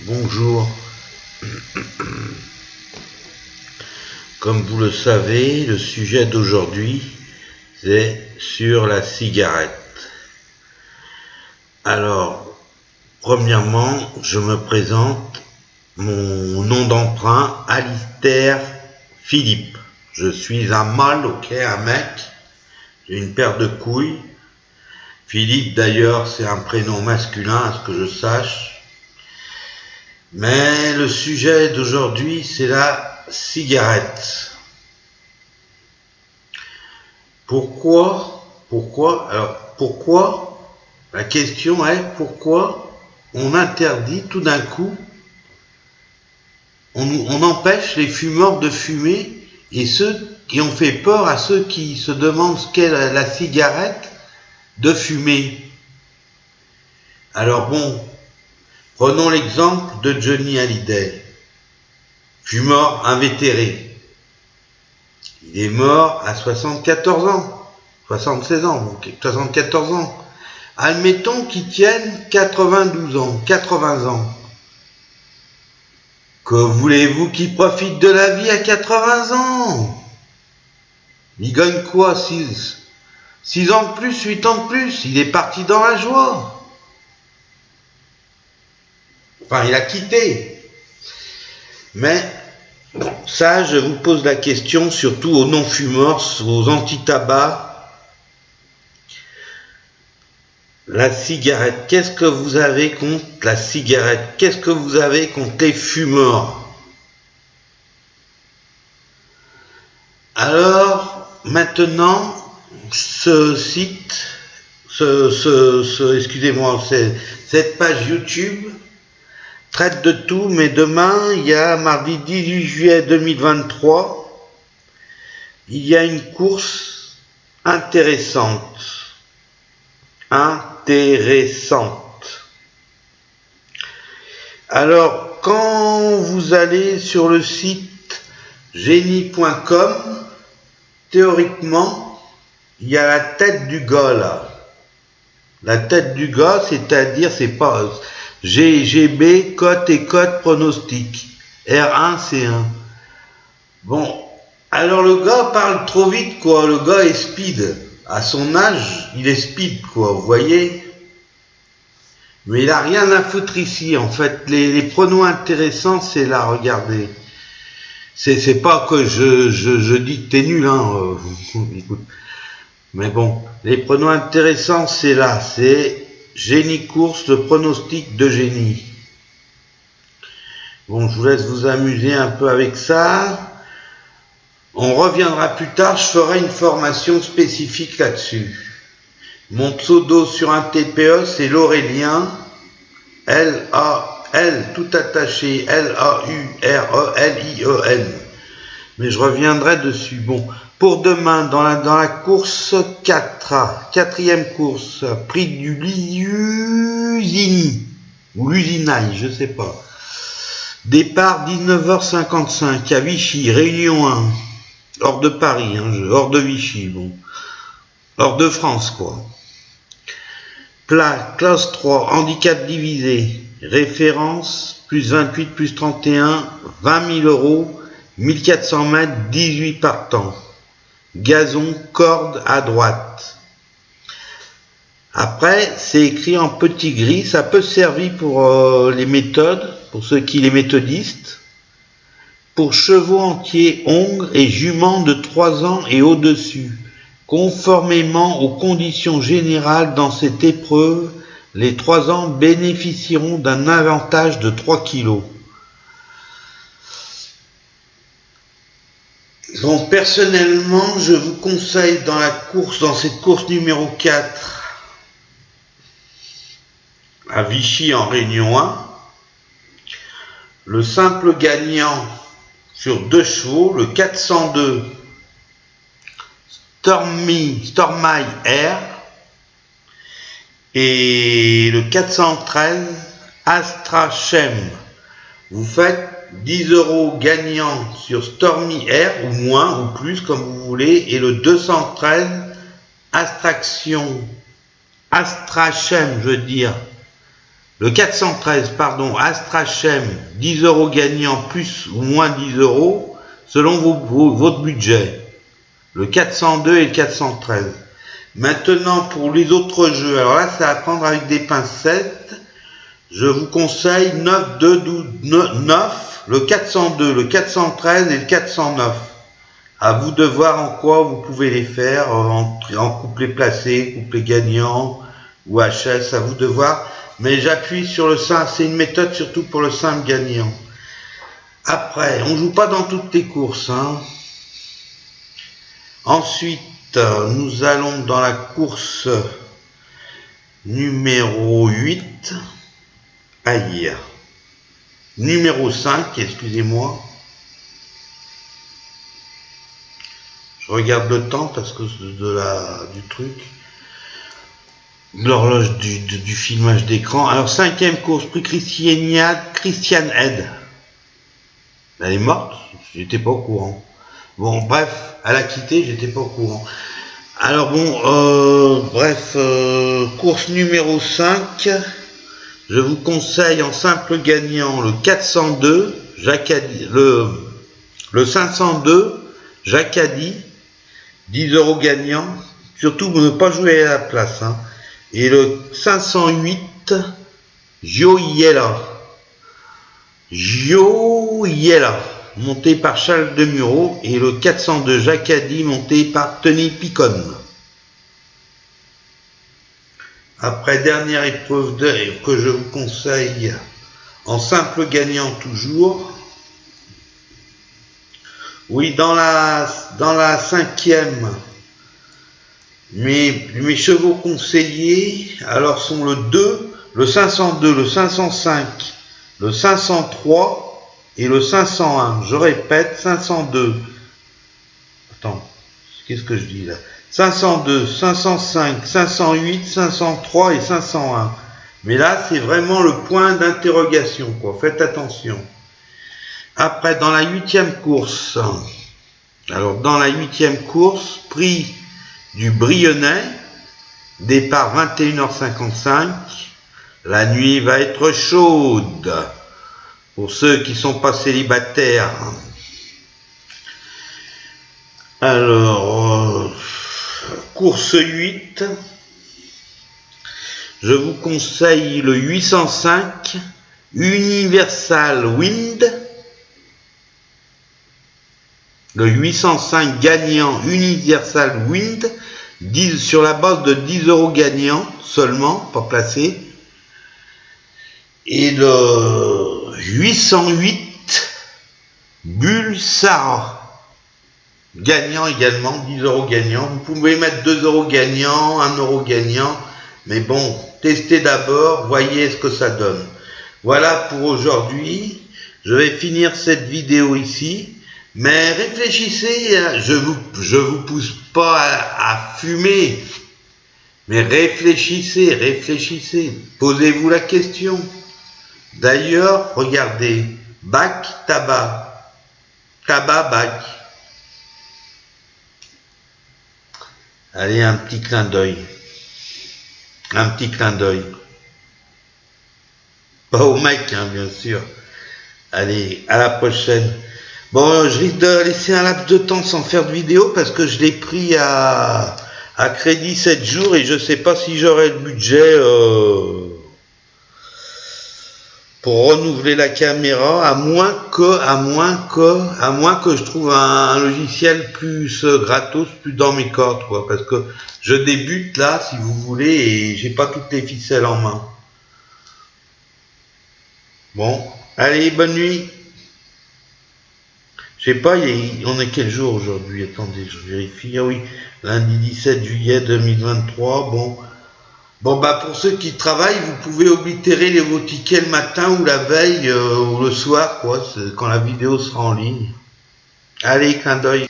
Bonjour. Comme vous le savez, le sujet d'aujourd'hui, c'est sur la cigarette. Alors, premièrement, je me présente. Mon nom d'emprunt, Alistair Philippe. Je suis un mâle, ok, un mec. J'ai une paire de couilles. Philippe, d'ailleurs, c'est un prénom masculin, à ce que je sache. Mais le sujet d'aujourd'hui, c'est la cigarette. Pourquoi? Alors, pourquoi? La question est pourquoi on interdit tout d'un coup, on empêche les fumeurs de fumer et on fait peur à ceux qui se demandent ce qu'est la cigarette de fumer. Alors bon, prenons l'exemple de Johnny Hallyday, fumeur invétéré. Il est mort à 74 ans, 76 ans, donc 74 ans. Admettons qu'il tienne 92 ans, 80 ans. Que voulez-vous qu'il profite de la vie à 80 ans? Il gagne quoi? 6 ans de plus, 8 ans de plus? Il est parti dans la joie. Enfin, il a quitté. Mais ça, je vous pose la question, surtout aux non-fumeurs, aux anti-tabac. La cigarette, qu'est-ce que vous avez contre la cigarette? Qu'est-ce que vous avez contre les fumeurs? Alors, maintenant, ce site, excusez-moi, cette page YouTube traite de tout, mais demain, il y a mardi 18 juillet 2023, il y a une course intéressante. Alors, quand vous allez sur le site génie.com, théoriquement, il y a la tête du gars là. La tête du gars, c'est-à-dire, c'est pas GGB, cote et cote pronostic. R1, C1. Bon, alors le gars parle trop vite, quoi. Le gars est speed. À son âge, il est speed, quoi. Vous voyez? Mais il a rien à foutre ici, en fait. Les pronoms intéressants, c'est là, regardez. C'est pas que je dis que t'es nul, hein. Écoute. Mais bon, les pronoms intéressants, c'est là. C'est Génie Course, le pronostic de Génie. Bon, je vous laisse vous amuser un peu avec ça. On reviendra plus tard, je ferai une formation spécifique là-dessus. Mon pseudo sur un TPE, c'est l'Aurélien, L-A-L, tout attaché, L-A-U-R-E-L-I-E-N. Mais je reviendrai dessus. Bon, pour demain, dans la course 4A, quatrième course, prix du Lusini, ou Lusinaï, je sais pas. Départ 19h55 à Vichy, Réunion 1. Hors de Paris, hein, hors de Vichy, bon. Hors de France, quoi. Plat, classe 3, handicap divisé, référence, plus 28, plus 31, 20 000 euros, 1400 mètres, 18 partants. Gazon, corde à droite. Après, c'est écrit en petit gris, ça peut servir pour les méthodes, pour ceux qui les méthodistes. Pour chevaux entiers, hongres et juments de 3 ans et au-dessus, conformément aux conditions générales dans cette épreuve, les 3 ans bénéficieront d'un avantage de 3 kg. Donc personnellement, je vous conseille dans cette course numéro 4, à Vichy en Réunion 1, le simple gagnant sur 2 chevaux, le 402 Stormy Air et le 413 Astrachem. Vous faites 10 euros gagnant sur Stormy Air, ou moins, ou plus, comme vous voulez, et le 213 Astrachem, je veux dire. Le 413, pardon, Astrachem, 10 € gagnant, plus ou moins 10 € selon votre budget. Le 402 et le 413. Maintenant, pour les autres jeux, alors là, c'est à prendre avec des pincettes. Je vous conseille 9, 2, 12, 9, le 402, le 413 et le 409. À vous de voir en quoi vous pouvez les faire, en couplet placé, couplet gagnant ou HS, à vous de voir. Mais j'appuie sur le simple, c'est une méthode surtout pour le simple gagnant. Après, on joue pas dans toutes les courses, hein. Ensuite, nous allons dans la course numéro 8. Aïe. Numéro 5, excusez-moi. Je regarde le temps parce que du truc. L'horloge du filmage d'écran. Alors, 5e course, prix Christiane Head. Elle est morte, j'étais pas au courant. Bon, bref, elle a quitté, j'étais pas au courant. Alors bon, course numéro 5. Je vous conseille en simple gagnant le 402, Jacadi, le 502, Jacadi, 10 € gagnant. Surtout ne pas jouer à la place, hein. Et le 508, Joyella, monté par Charles Demureau, et le 402 Jacadi, monté par Tony Picon. Après, dernière épreuve que je vous conseille en simple gagnant toujours. Oui, dans la 5e, mes chevaux conseillés alors sont le 2, le 502, le 505, le 503 et le 501. Je répète, 502. Attends, qu'est-ce que je dis là? 502, 505, 508, 503 et 501. Mais là, c'est vraiment le point d'interrogation, quoi. Faites attention. Après, dans la 8e course. Alors, dans la 8e course, prix du Brionnais, départ 21h55. La nuit va être chaude. Pour ceux qui sont pas célibataires. Alors, course 8. Je vous conseille le 805 Universal Wind. Le 805 gagnant Universal Wind, 10, sur la base de 10 € gagnant seulement, pas placé. Et le 808 Bull Sarah, gagnant également, 10 € gagnant. Vous pouvez mettre 2 € gagnant, 1 € gagnant, mais bon, testez d'abord, voyez ce que ça donne. Voilà pour aujourd'hui. Je vais finir cette vidéo ici. Mais réfléchissez, je vous pousse pas à fumer, mais réfléchissez, posez-vous la question. D'ailleurs, regardez, bac, tabac, bac. Allez, un petit clin d'œil. Pas au mec, hein, bien sûr. Allez, à la prochaine. Bon, je risque de laisser un laps de temps sans faire de vidéo parce que je l'ai pris à crédit 7 jours et je sais pas si j'aurai le budget pour renouveler la caméra, à moins que je trouve un logiciel plus gratos, plus dans mes cordes, quoi, parce que je débute là, si vous voulez, et j'ai pas toutes les ficelles en main. Bon, allez, bonne nuit. Je sais pas, on est quel jour aujourd'hui? Attendez, je vérifie. Ah oui, lundi 17 juillet 2023. Bon, bah pour ceux qui travaillent, vous pouvez oblitérer vos tickets le matin ou la veille ou le soir, quoi, quand la vidéo sera en ligne. Allez, clin d'œil.